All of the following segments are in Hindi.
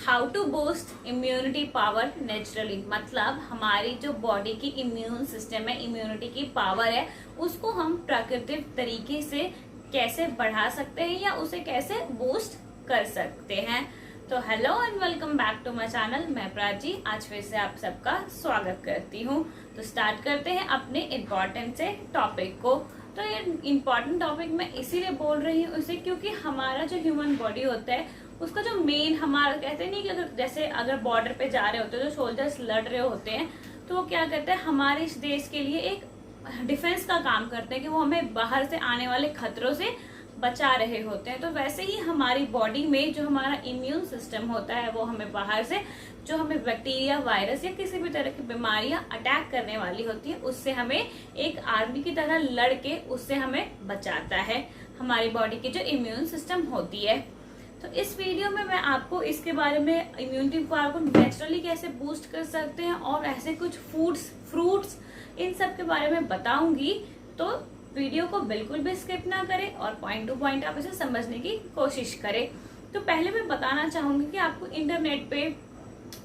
How to boost immunity power naturally, मतलब हमारी जो बॉडी की इम्यून सिस्टम है, इम्यूनिटी की पावर है, उसको हम प्राकृतिक तरीके से कैसे बढ़ा सकते हैं या उसे कैसे बूस्ट कर सकते हैं। तो hello and welcome back to my channel. मैं प्राची आज फिर से आप सबका स्वागत करती हूँ। तो स्टार्ट करते हैं अपने इम्पोर्टेंट से टॉपिक को। तो ये इम्पोर्टेंट टॉपिक मैं इसीलिए बोल रही हूँ इसे क्योंकि हमारा जो ह्यूमन बॉडी होता है उसका जो मेन, हमारा कहते नहीं कि अगर बॉर्डर पे जा रहे होते हैं, जो सोल्जर्स लड़ रहे होते हैं, तो वो क्या करते हैं, हमारे इस देश के लिए एक डिफेंस का काम करते हैं कि वो हमें बाहर से आने वाले खतरों से बचा रहे होते हैं। तो वैसे ही हमारी बॉडी में जो हमारा इम्यून सिस्टम होता है वो हमें बाहर से जो हमें बैक्टीरिया, वायरस या किसी भी तरह की बीमारियां अटैक करने वाली होती है उससे हमें एक आर्मी की तरह लड़के उससे हमें बचाता है, हमारी बॉडी की जो इम्यून सिस्टम होती है। तो इस वीडियो में मैं आपको इसके बारे में इम्यूनिटी पावर को नेचुरली कैसे बूस्ट कर सकते हैं और ऐसे कुछ फूड्स, फ्रूट्स, इन सब के बारे में बताऊंगी। तो वीडियो को बिल्कुल भी स्किप ना करें और पॉइंट टू पॉइंट आप इसे समझने की कोशिश करें। तो पहले मैं बताना चाहूंगी कि आपको इंटरनेट पे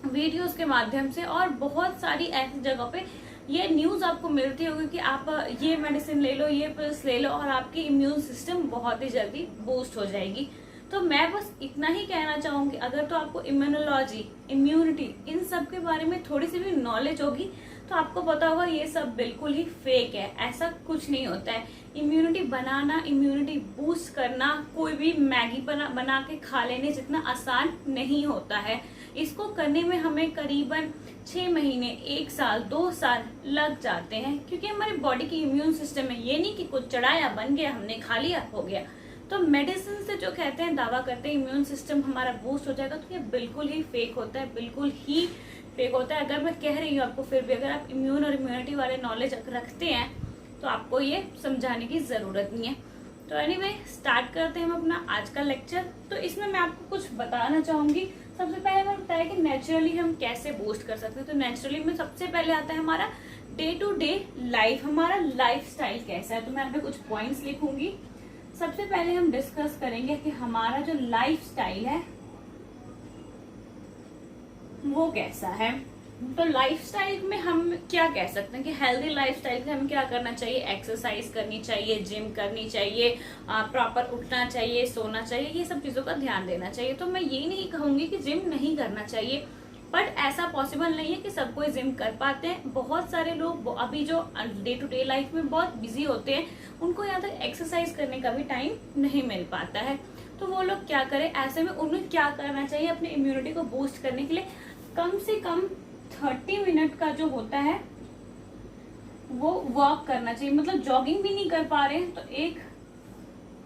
वीडियोस के माध्यम से और बहुत सारी ऐसी जगह पे ये न्यूज आपको मिलती होगी कि आप ये मेडिसिन ले लो, ये पिल्स ले लो और आपकी इम्यून सिस्टम बहुत ही जल्दी बूस्ट हो जाएगी। तो मैं बस इतना ही कहना चाहूंगी, अगर तो आपको इम्यूनोलॉजी, इम्यूनिटी, इन सब के बारे में थोड़ी सी भी नॉलेज होगी तो आपको पता होगा ये सब बिल्कुल ही फेक है, ऐसा कुछ नहीं होता है। इम्यूनिटी बनाना, इम्यूनिटी बूस्ट करना कोई भी मैगी बना के खा लेने जितना आसान नहीं होता है। इसको करने में हमें करीबन 6 महीने, 1 साल, 2 साल लग जाते हैं क्योंकि हमारी बॉडी की इम्यून सिस्टम है, ये नहीं कि कुछ चढ़ाया, बन गया, हमने खा लिया, हो गया। तो मेडिसिन से जो कहते हैं, दावा करते हैं इम्यून सिस्टम हमारा बूस्ट हो जाएगा, तो ये बिल्कुल ही फेक होता है, बिल्कुल ही फेक होता है। अगर मैं कह रही हूँ आपको, फिर भी अगर आप इम्यून और इम्यूनिटी वाले नॉलेज रखते हैं तो आपको ये समझाने की जरूरत नहीं है। तो एनीवे स्टार्ट करते हैं हम अपना आज का लेक्चर। तो इसमें मैं आपको कुछ बताना चाहूंगी। सबसे पहले मैं बताया कि नेचुरली हम कैसे बूस्ट कर सकते हैं। तो नेचुरली में सबसे पहले आता है हमारा डे टू डे लाइफ, हमारा लाइफ स्टाइल कैसा है। तो मैं यहाँ पे कुछ पॉइंट्स लिखूंगी। सबसे पहले हम डिस्कस करेंगे कि हमारा जो लाइफ स्टाइल है वो कैसा है। तो लाइफ स्टाइल में हम क्या कह सकते हैं कि हेल्दी लाइफ स्टाइल में हमें क्या करना चाहिए, एक्सरसाइज करनी चाहिए, जिम करनी चाहिए, प्रॉपर उठना चाहिए, सोना चाहिए, ये सब चीजों का ध्यान देना चाहिए। तो मैं ये नहीं कहूंगी कि जिम नहीं करना चाहिए, बट ऐसा पॉसिबल नहीं है कि सब कोई जिम कर पाते हैं। बहुत सारे लोग अभी जो डे टू डे लाइफ में बहुत बिजी होते हैं, उनको यहाँ तक एक्सरसाइज करने का भी टाइम नहीं मिल पाता है। तो वो लोग क्या करें, ऐसे में उन्हें क्या करना चाहिए, अपनी इम्यूनिटी को बूस्ट करने के लिए कम से कम 30 मिनट का जो होता है वो वॉक करना चाहिए। मतलब जॉगिंग भी नहीं कर पा रहे हैं तो एक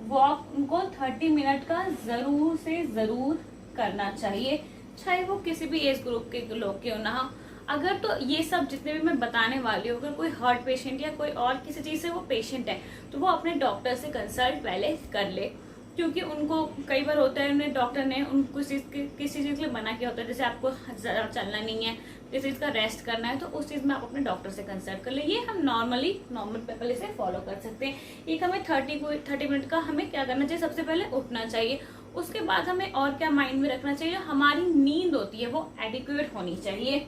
वॉक उनको 30 मिनट का जरूर से जरूर करना चाहिए, चाहे वो किसी भी एज ग्रुप के लोग क्यों ना हो। अगर तो ये सब जितने भी मैं बताने वाली हूँ, अगर कोई हार्ट पेशेंट या कोई और किसी चीज से वो पेशेंट है तो वो अपने डॉक्टर से कंसल्ट पहले कर ले, क्योंकि उनको कई बार होता है उन्हें डॉक्टर ने उनको किसी चीज के लिए मना किया होता है, जैसे आपको ज्यादा चलना नहीं है, किसी चीज का रेस्ट करना है, तो उस चीज में आप अपने डॉक्टर से कंसल्ट कर ले। ये हम नॉर्मल पीपल इसे फॉलो कर सकते हैं। एक हमें 30 मिनट का हमें क्या करना चाहिए, सबसे पहले उठना चाहिए। उसके बाद हमें और क्या माइंड में रखना चाहिए, हमारी नींद होती है वो एडिक्वेट होनी चाहिए,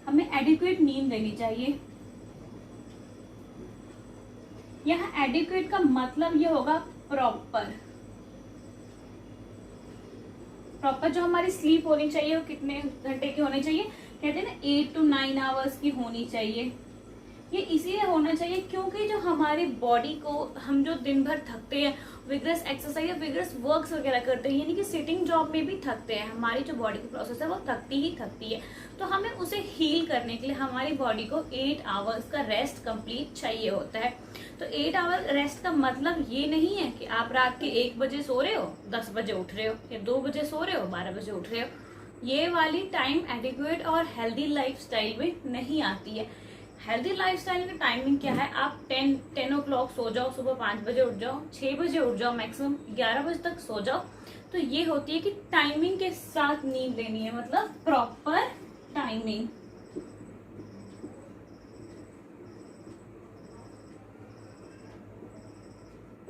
हमें एडिक्वेट नींद लेनी चाहिए। यहाँ एडिक्वेट का मतलब ये होगा प्रॉपर जो हमारी स्लीप होनी चाहिए वो कितने घंटे की होनी चाहिए, कहते हैं ना 8 to 9 आवर्स की होनी चाहिए। ये इसीलिए होना चाहिए क्योंकि जो हमारी बॉडी को हम जो दिन भर थकते हैं, विग्रस एक्सरसाइज या विग्रस वर्क्स वगैरह करते हैं, यानी कि सिटिंग जॉब में भी थकते हैं, हमारी जो बॉडी की प्रोसेस है वो थकती ही थकती है। तो हमें उसे हील करने के लिए हमारी बॉडी को 8 आवर्स का रेस्ट कंप्लीट चाहिए होता है। तो 8 आवर रेस्ट का मतलब ये नहीं है कि आप रात के 1 बजे सो रहे हो, 10 बजे उठ रहे हो, या 2 बजे सो रहे हो, 12 बजे उठ रहे हो। ये वाली टाइम एडिक्वेट और हेल्दी लाइफ स्टाइल में नहीं आती है। हेल्दी लाइफस्टाइल की टाइमिंग क्या है, आप 10 o'clock सो जाओ, सुबह 5 बजे उठ जाओ, 6 बजे उठ जाओ, मैक्सिमम 11 बजे तक सो जाओ। तो ये होती है कि टाइमिंग के साथ नींद लेनी है, मतलब प्रॉपर टाइमिंग।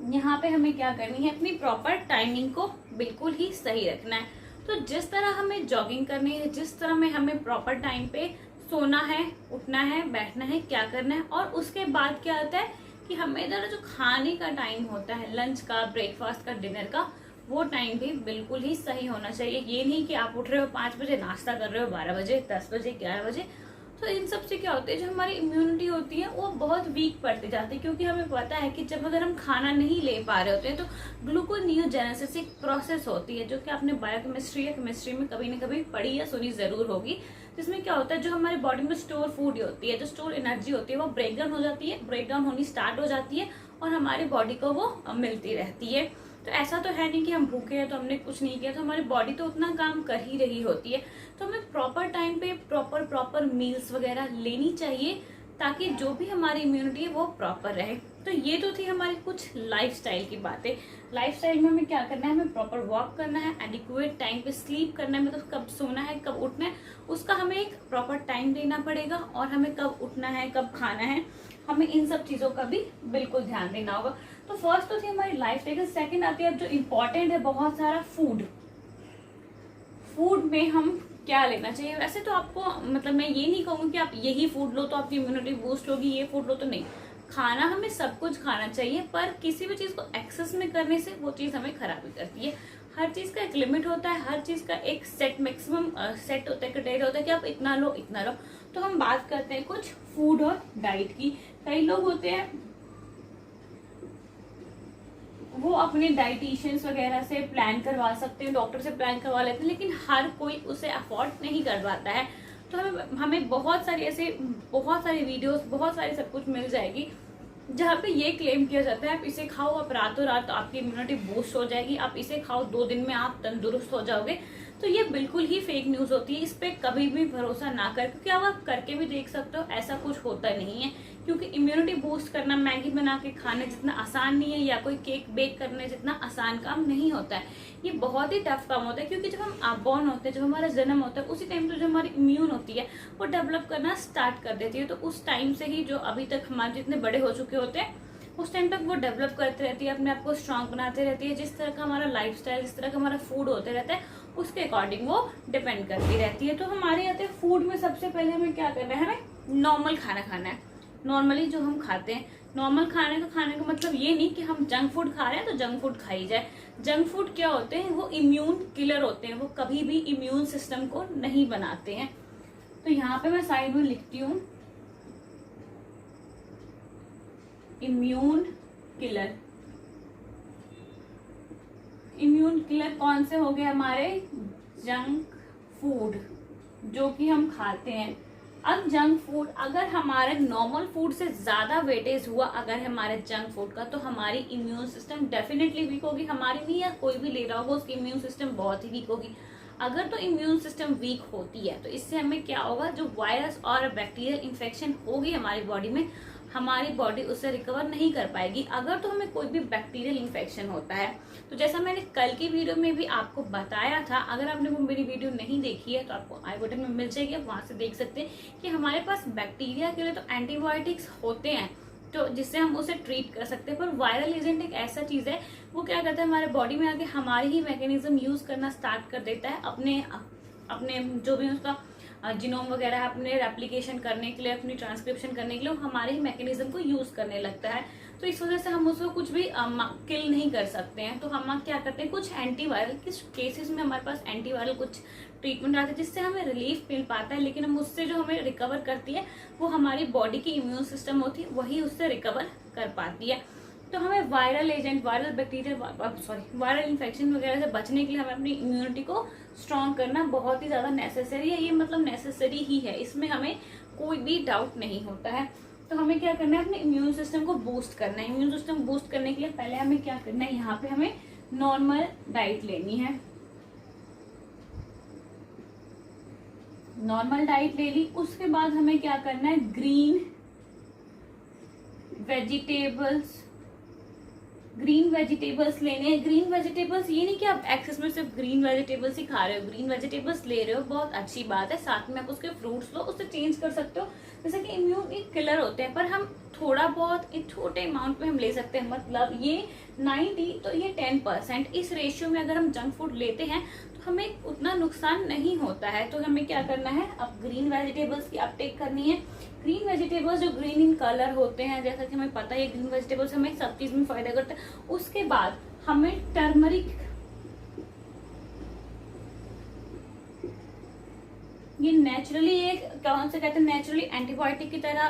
यहाँ पे हमें क्या करनी है, अपनी प्रॉपर टाइमिंग को बिल्कुल ही सही रखना है। तो जिस तरह हमें जॉगिंग करनी है, जिस तरह में हमें प्रॉपर टाइम पे सोना है, उठना है, बैठना है, क्या करना है, और उसके बाद क्या होता है कि हमें इधर जो खाने का टाइम होता है, लंच का, ब्रेकफास्ट का, डिनर का, वो टाइम भी बिल्कुल ही सही होना चाहिए। ये नहीं कि आप उठ रहे हो 5 बजे, नाश्ता कर रहे हो 12 बजे, 10 बजे, 11 बजे। तो इन सब से क्या होता है, जो हमारी इम्यूनिटी होती है वो बहुत वीक पड़ती जाती है, क्योंकि हमें पता है कि जब अगर हम खाना नहीं ले पा रहे होते हैं तो ग्लूकोनियोजेनेसिस एक प्रोसेस होती है, जो कि आपने बायोकेमिस्ट्री या केमिस्ट्री में कभी न कभी पढ़ी या सुनी जरूर होगी, जिसमें क्या होता है जो हमारे बॉडी में स्टोर फूड होती है, जो स्टोर एनर्जी होती है, वो ब्रेक डाउन हो जाती है, ब्रेक डाउन होनी स्टार्ट हो जाती है और हमारी बॉडी को वो मिलती रहती है। तो ऐसा तो है नहीं कि हम भूखे हैं तो हमने कुछ नहीं किया, तो हमारी बॉडी तो उतना काम कर ही रही होती है। तो हमें प्रॉपर टाइम पे प्रॉपर मील्स वगैरह लेनी चाहिए, ताकि जो भी हमारी इम्यूनिटी है वो प्रॉपर रहे। तो ये तो थी हमारी कुछ लाइफस्टाइल की बातें। लाइफस्टाइल में हमें क्या करना है, हमें प्रॉपर वॉक करना है, एडिक्वेट टाइम पे स्लीप करना है, मतलब कब सोना है, कब उठना है, उसका हमें एक प्रॉपर टाइम देना पड़ेगा, और हमें कब उठना है, कब खाना है, हमें इन सब चीजों का भी बिल्कुल ध्यान देना होगा। तो फर्स्ट तो थी हमारी लाइफस्टाइल। सेकंड आती है अब जो इम्पोर्टेंट है बहुत सारा, फूड में हम क्या लेना चाहिए। वैसे तो आपको मतलब मैं ये नहीं कहूँगी कि आप यही फूड लो तो आपकी इम्यूनिटी बूस्ट होगी, ये फूड लो तो नहीं। खाना हमें सब कुछ खाना चाहिए, पर किसी भी चीज को एक्सेस में करने से वो चीज हमें खराबी करती है। हर चीज का एक लिमिट होता है, हर चीज का एक सेट मैक्सिमम सेट होता है, क्राइटेरिया होता है कि आप इतना लो इतना लो। तो हम बात करते हैं कुछ फूड और डाइट की। कई लोग होते हैं वो अपने डाइटिशियंस वगैरह से प्लान करवा सकते हैं, डॉक्टर से प्लान करवा लेते हैं, लेकिन हर कोई उसे अफोर्ड नहीं कर पाता है। तो हमें बहुत सारी वीडियोस, बहुत सारी सब कुछ मिल जाएगी जहाँ पे ये क्लेम किया जाता है आप इसे खाओ, आप रातों रात आपकी इम्यूनिटी बूस्ट हो जाएगी, आप इसे खाओ 2 दिन में आप तंदुरुस्त हो जाओगे। तो ये बिल्कुल ही फेक न्यूज होती है, इस पे कभी भी भरोसा ना कर, क्योंकि आप करके भी देख सकते हो ऐसा कुछ होता नहीं है। क्योंकि इम्यूनिटी बूस्ट करना मैगी बना के खाने जितना आसान नहीं है, या कोई केक बेक करने जितना आसान काम नहीं होता है। ये बहुत ही टफ काम होता है, क्योंकि जब हम बॉर्न होते हैं, जब हमारा जन्म होता है, उसी टाइम पे जो हमारी इम्यून होती है वो डेवलप करना स्टार्ट कर देती है। तो उस टाइम से ही जो अभी तक हमारे जितने बड़े हो चुके होते हैं, उस टाइम तक वो डेवलप करती रहती है, अपने आप को स्ट्रांग बनाते रहती है। जिस तरह का हमारा लाइफस्टाइल, जिस तरह का हमारा फूड होते रहता है, उसके अकॉर्डिंग वो डिपेंड करती रहती है। तो हमारे आते हैं फूड में सबसे पहले हमें क्या करना है, हमें नॉर्मल खाना खाना है। नॉर्मली जो हम खाते हैं, नॉर्मल खाने का मतलब ये नहीं कि हम जंक फूड खा रहे हैं तो जंक फूड खाई जाए। जंक फूड क्या होते हैं, वो इम्यून किलर होते हैं, वो कभी भी इम्यून सिस्टम को नहीं बनाते हैं। तो यहाँ पे मैं साइड में लिखती हूँ इम्यून किलर। इम्यून किलर कौन से हो गए हमारे, जंक फूड जो कि हम खाते हैं। अब जंक फूड अगर हमारे नॉर्मल फूड से ज्यादा वेटेज हुआ अगर हमारे जंक फूड का, तो हमारी इम्यून सिस्टम डेफिनेटली वीक होगी। हमारी नहीं, या कोई भी ले रहा होगा उसकी इम्यून सिस्टम बहुत ही वीक होगी। अगर तो इम्यून सिस्टम वीक होती है तो इससे हमें क्या होगा, जो वायरस और बैक्टीरियल इन्फेक्शन होगी हमारी बॉडी में, हमारी बॉडी उससे रिकवर नहीं कर पाएगी। अगर तो हमें कोई भी बैक्टीरियल इन्फेक्शन होता है, तो जैसा मैंने कल की वीडियो में भी आपको बताया था, अगर आपने वो मेरी वीडियो नहीं देखी है तो आपको आई बटन में मिल जाएगी, आप वहां से देख सकते हैं कि हमारे पास बैक्टीरिया के लिए तो एंटीबायोटिक्स होते हैं, तो जिससे हम उसे ट्रीट कर सकते हैं। पर वायरल एजेंट एक ऐसा चीज है, वो क्या करता है, हमारे बॉडी में आके हमारी ही मैकेनिज्म यूज करना स्टार्ट कर देता है, अपने जो भी उसका जीनोम वगैरह है, अपने रेप्लिकेशन करने के लिए, अपनी ट्रांसक्रिप्शन करने के लिए हमारे ही मैकेनिज्म को यूज करने लगता है। तो इस वजह से हम उसको कुछ भी किल नहीं कर सकते हैं। तो हम क्या करते हैं, कुछ एंटीवायरल, किस केसेस में हमारे पास एंटीवायरल कुछ ट्रीटमेंट आते हैं जिससे हमें रिलीफ मिल पाता है, लेकिन हम उससे जो हमें रिकवर करती है वो हमारी बॉडी की इम्यून सिस्टम होती है, वही उससे रिकवर कर पाती है। तो हमें वायरल एजेंट, वायरल इन्फेक्शन वगैरह से बचने के लिए हमें अपनी इम्यूनिटी को स्ट्रॉन्ग करना बहुत ही ज्यादा नेसेसरी है। ये मतलब नेसेसरी ही है, इसमें हमें कोई भी डाउट नहीं होता है। तो हमें क्या करना है, अपने इम्यून सिस्टम को बूस्ट करना है। इम्यून सिस्टम बूस्ट करने के लिए पहले हमें क्या करना है, यहाँ पे हमें नॉर्मल डाइट लेनी है। नॉर्मल डाइट ले ली, उसके बाद हमें क्या करना है, ग्रीन वेजिटेबल्स लेने हैं। ग्रीन वेजिटेबल्स ये नहीं कि आप एक्सेस में सिर्फ ग्रीन वेजिटेबल्स ही खा रहे हो, ग्रीन वेजिटेबल्स ले रहे हो, बहुत अच्छी बात है, साथ में आप उसके फ्रूट्स लो, उससे चेंज कर सकते हो। जैसे कि इम्यून एक किलर होते हैं, पर हम थोड़ा बहुत एक छोटे अमाउंट में हम ले सकते हैं। मतलब ये 90 तो ये 10%, इस रेशियो में अगर हम जंक फूड लेते हैं तो हमें उतना नुकसान नहीं होता है। तो हमें क्या करना है, अब ग्रीन वेजिटेबल्स की अपटेक करनी है। ग्रीन वेजिटेबल्स जो ग्रीन इन कलर होते हैं, जैसा कि हमें पता है ग्रीन वेजिटेबल्स हमें सब चीज में फायदा करते हैं। उसके बाद हमें टर्मरिक, ये नेचुरली एक कौन से कहते हैं, नेचुरली एंटीबायोटिक की तरह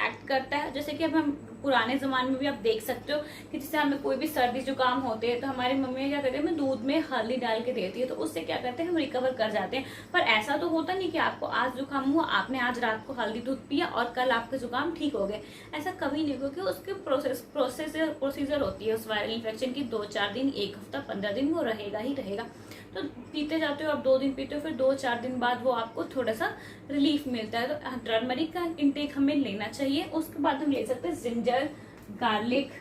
एक्ट करता है। जैसे कि अब हम पुराने जमाने में भी आप देख सकते हो कि जैसे हमें कोई भी सर्दी जुकाम होते हैं तो हमारी मम्मी क्या करती है, हमें दूध में हल्दी डाल के देती है, तो उससे क्या करते हैं हम रिकवर कर जाते हैं। पर ऐसा तो होता नहीं कि आपको आज जुकाम हुआ, आपने आज रात को हल्दी दूध पिया और कल आपके जुकाम ठीक हो गए, ऐसा कभी नहीं, क्योंकि उसकी प्रोसीजर होती है उस वायरल इन्फेक्शन की, 2-4 दिन, 1 हफ्ता, 15 दिन वो रहेगा ही रहेगा। तो पीते जाते हो आप, 2 दिन पीते हो, फिर 2-4 दिन बाद वो आपको थोड़ा सा रिलीफ मिलता है। तो टर्मरिक का इंटेक हमें लेना चाहिए। उसके बाद हम ले सकते हैं जिंजर, गार्लिक,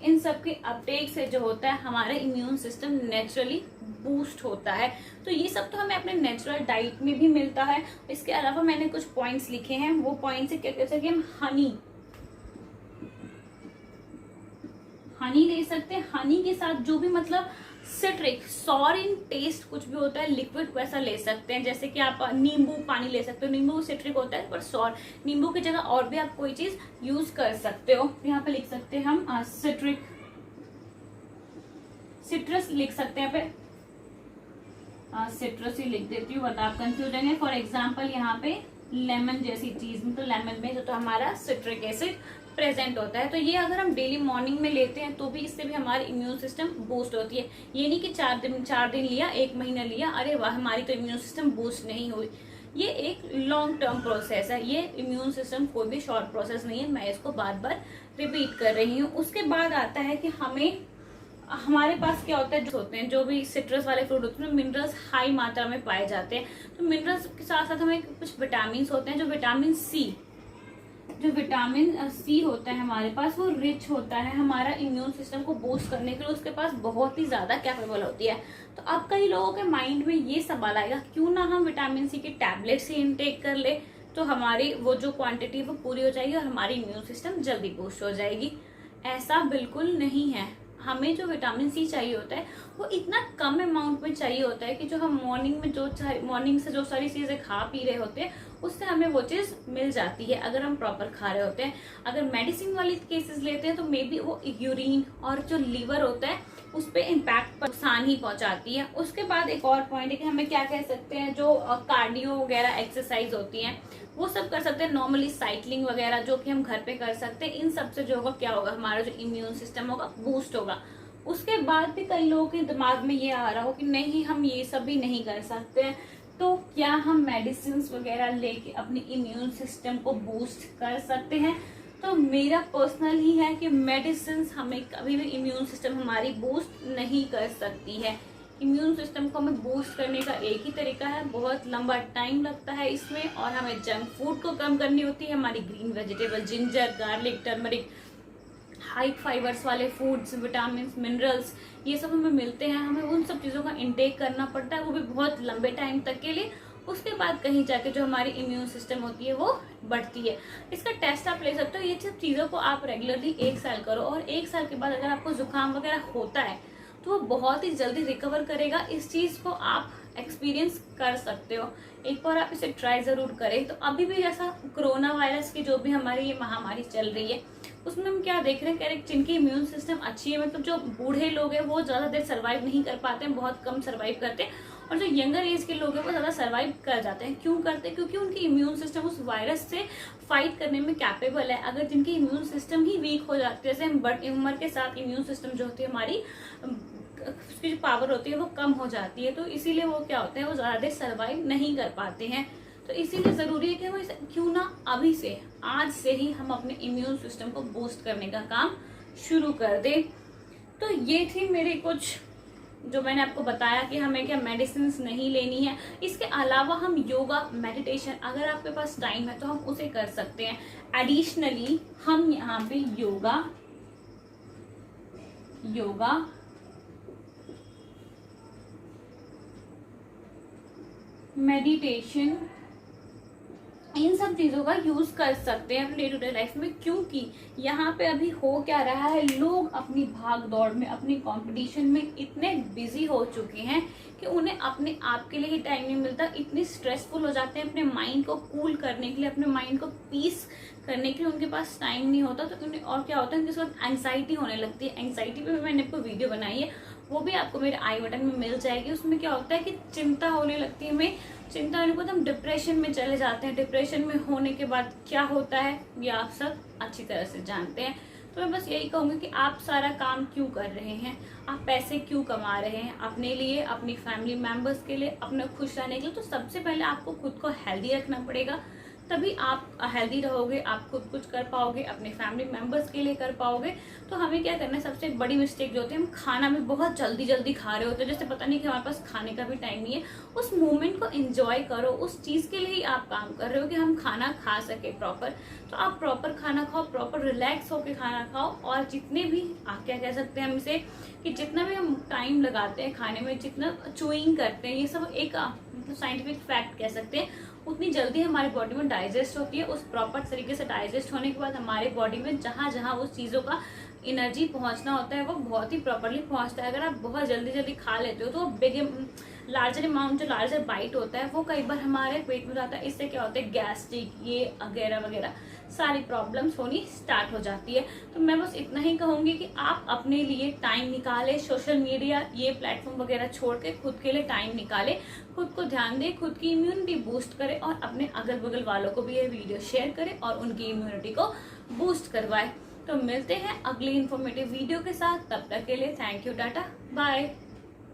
इन सब के अपटेक से जो होता है हमारा इम्यून सिस्टम नेचुरली बूस्ट होता है। तो ये सब तो हमें अपने नेचुरल डाइट में भी मिलता है। इसके अलावा मैंने कुछ पॉइंट्स लिखे हैं, वो पॉइंट्स क्या कहते हैं कि हम हनी ले सकते हैं। हनी के साथ जो भी मतलब सिट्रिक, सॉर इन टेस्ट कुछ भी होता है लिक्विड, वैसा ले सकते हैं। जैसे कि आप नींबू पानी ले सकते हो, नींबू सिट्रिक होता है पर सॉर, नींबू की जगह और भी आप कोई चीज यूज कर सकते हो। यहाँ पे लिख सकते हैं हम सिट्रिक, सिट्रस लिख सकते हैं, पे सिट्रस ही लिख देती हूँ वरना आप कंफ्यूज होंगे। फॉर एग्जाम्पल यहाँ पे लेमन जैसी चीज, तो लेमन में तो हमारा सिट्रिक एसिड प्रेजेंट होता है। तो ये अगर हम डेली मॉर्निंग में लेते हैं तो भी इससे भी हमारी इम्यून सिस्टम बूस्ट होती है। ये नहीं कि 4 दिन लिया, 1 महीना लिया, अरे वाह हमारी तो इम्यून सिस्टम बूस्ट नहीं हुई। ये एक लॉन्ग टर्म प्रोसेस है, ये इम्यून सिस्टम कोई भी शॉर्ट प्रोसेस नहीं है, मैं इसको बार बार रिपीट कर रही हूँ। उसके बाद आता है कि हमारे पास क्या होता है, जो होते हैं जो भी सिट्रस वाले फ्रूट होते हैं मिनरल्स हाई मात्रा में पाए जाते हैं। तो मिनरल्स के साथ साथ हमें कुछ विटामिन होते हैं, जो विटामिन सी होता है हमारे पास, वो रिच होता है हमारा इम्यून सिस्टम को बूस्ट करने के लिए, उसके पास बहुत ही ज्यादा कैपेबल होती है। तो अब कई लोगों के माइंड में ये सवाल आएगा, क्यों ना हम विटामिन सी की टैबलेट्स ही इनटेक कर ले, तो हमारी वो जो क्वांटिटी वो पूरी हो जाएगी और हमारी इम्यून सिस्टम जल्दी बूस्ट हो जाएगी। ऐसा बिल्कुल नहीं है। हमें जो विटामिन सी चाहिए होता है वो इतना कम अमाउंट में चाहिए होता है कि जो हम मॉर्निंग से जो सारी चीजें खा पी रहे होते हैं उससे हमें वो चीज मिल जाती है अगर हम प्रॉपर खा रहे होते हैं। अगर मेडिसिन वाली केसेस लेते हैं तो मे बी वो यूरिन और जो लीवर होता है उस पर इम्पैक्ट नुकसान ही पहुंचाती है। उसके बाद एक और पॉइंट है कि हमें क्या कह सकते हैं, जो कार्डियो वगैरह एक्सरसाइज होती हैं वो सब कर सकते हैं। नॉर्मली साइकिलिंग वगैरह जो कि हम घर पे कर सकते हैं, इन सब से जो होगा क्या होगा, हमारा जो इम्यून सिस्टम होगा बूस्ट होगा। उसके बाद भी कई लोगों के दिमाग में ये आ रहा हो कि नहीं हम ये सब भी नहीं कर सकते हैं, तो क्या हम मेडिसिन वगैरह लेके अपनी इम्यून सिस्टम को बूस्ट कर सकते हैं? तो मेरा पर्सनल ही है कि मेडिसिन हमें कभी भी इम्यून सिस्टम हमारी बूस्ट नहीं कर सकती है। इम्यून सिस्टम को हमें बूस्ट करने का एक ही तरीका है, बहुत लंबा टाइम लगता है इसमें, और हमें जंक फूड को कम करनी होती है। हमारी green vegetable, ginger, garlic, turmeric, high fibres वाले फूड्स, विटामिन, मिनरल्स, ये सब हमें मिलते हैं। हमें उन सब चीज़ों का इंटेक करना पड़ता है, वो भी बहुत लंबे टाइम तक के लिए। उसके बाद कहीं जाके जो हमारी इम्यून सिस्टम होती है वो बढ़ती है। इसका टेस्ट आप ले सकते हो। ये सब चीज़ों को आप रेगुलरली 1 साल करो, और 1 साल के बाद अगर आपको जुकाम वगैरह होता है तो वो बहुत ही जल्दी रिकवर करेगा। इस चीज़ को आप एक्सपीरियंस कर सकते हो, एक बार आप इसे ट्राई जरूर करें। तो अभी भी जैसा कोरोना वायरस की जो भी हमारी ये महामारी चल रही है उसमें हम क्या देख रहे हैं, जिनकी इम्यून सिस्टम अच्छी है, मतलब जो बूढ़े लोग हैं वो ज्यादा देर सर्वाइव नहीं कर पाते हैं, बहुत कम सर्वाइव करते हैं, और जो यंगर एज के लोग हैं वो ज्यादा सर्वाइव कर जाते हैं। क्यों करते हैं? क्योंकि उनकी इम्यून सिस्टम उस वायरस से फाइट करने में कैपेबल है। अगर जिनकी इम्यून सिस्टम ही वीक हो जाती है, जैसे हम बड़ी उम्र के साथ इम्यून सिस्टम जो होती है हमारी, उसकी जो पावर होती है वो कम हो जाती है, तो इसीलिए वो क्या होता है, वो ज्यादा देर सर्वाइव नहीं कर पाते हैं। तो इसीलिए जरूरी है कि हम क्यों ना अभी से, आज से ही हम अपने इम्यून सिस्टम को बूस्ट करने का काम शुरू कर दें। तो ये थी मेरे कुछ जो मैंने आपको बताया कि हमें क्या मेडिसिन नहीं लेनी है। इसके अलावा हम योगा, मेडिटेशन, अगर आपके पास टाइम है तो हम उसे कर सकते हैं। एडिशनली हम यहाँ पे योगा मेडिटेशन इन सब चीजों का यूज कर सकते हैं अपने डे टू डे लाइफ में, क्योंकि यहाँ पे अभी हो क्या रहा है, लोग अपनी भाग दौड़ में, अपनी कंपटीशन में इतने बिजी हो चुके हैं कि उन्हें अपने आप के लिए ही टाइम नहीं मिलता। इतनी स्ट्रेसफुल हो जाते हैं, अपने माइंड को कूल करने के लिए, अपने माइंड को पीस करने के लिए उनके पास टाइम नहीं होता। तो उन्हें और क्या होता है, उनके साथ एंग्जाइटी होने लगती है। एंग्जाइटी पे मैंने आपको वीडियो बनाई है, वो भी आपको मेरे आई बटन में मिल जाएगी। उसमें क्या होता है कि चिंता होने लगती है, हमें चिंता होने के बाद हम डिप्रेशन में चले जाते हैं। डिप्रेशन में होने के बाद क्या होता है ये आप सब अच्छी तरह से जानते हैं। तो मैं बस यही कहूंगी कि आप सारा काम क्यों कर रहे हैं, आप पैसे क्यों कमा रहे हैं, अपने लिए, अपनी फैमिली मेंबर्स के लिए, अपने खुश रहने के लिए। तो सबसे पहले आपको खुद को हेल्दी रखना पड़ेगा, तभी आप हेल्दी रहोगे, आप खुद कुछ कर पाओगे, अपने फैमिली मेंबर्स के लिए कर पाओगे। तो हमें क्या करना है, सबसे बड़ी मिस्टेक जो होती है, हम खाना भी बहुत जल्दी जल्दी खा रहे होते हैं, जैसे पता नहीं कि हमारे पास खाने का भी टाइम नहीं है। उस मोमेंट को एंजॉय करो, उस चीज के लिए ही आप काम कर रहे हो कि हम खाना खा सके प्रॉपर। तो आप प्रॉपर खाना खाओ, प्रॉपर रिलैक्स होके खाना खाओ। और जितने भी आप क्या कह सकते हैं हम इसे, कि जितना भी हम टाइम लगाते हैं खाने में, जितना चूइंग करते हैं, ये सब एक साइंटिफिक फैक्ट कह सकते हैं, उतनी जल्दी हमारी बॉडी में डाइजेस्ट होती है। उस प्रॉपर तरीके से डाइजेस्ट होने के बाद हमारे बॉडी में जहाँ जहाँ उस चीज़ों का एनर्जी पहुंचना होता है वो बहुत ही प्रॉपरली पहुंचता है। अगर आप बहुत जल्दी जल्दी खा लेते हो तो बिग लार्जर अमाउंट, जो लार्जर बाइट होता है वो कई बार हमारे पेट में जाता है। इससे क्या होता है, गैस्ट्रिक ये वगैरह वगैरह सारी प्रॉब्लम्स होनी स्टार्ट हो जाती है। तो मैं बस इतना ही कहूंगी कि आप अपने लिए टाइम निकालें, सोशल मीडिया ये प्लेटफॉर्म वगैरह छोड़ के खुद के लिए टाइम निकालें, खुद को ध्यान दें, खुद की इम्यूनिटी बूस्ट करें और अपने अगल बगल वालों को भी ये वीडियो शेयर करें और उनकी इम्यूनिटी को बूस्ट करवाएं। तो मिलते हैं अगली इन्फॉर्मेटिव वीडियो के साथ, तब तक के लिए थैंक यू, टाटा, बाय।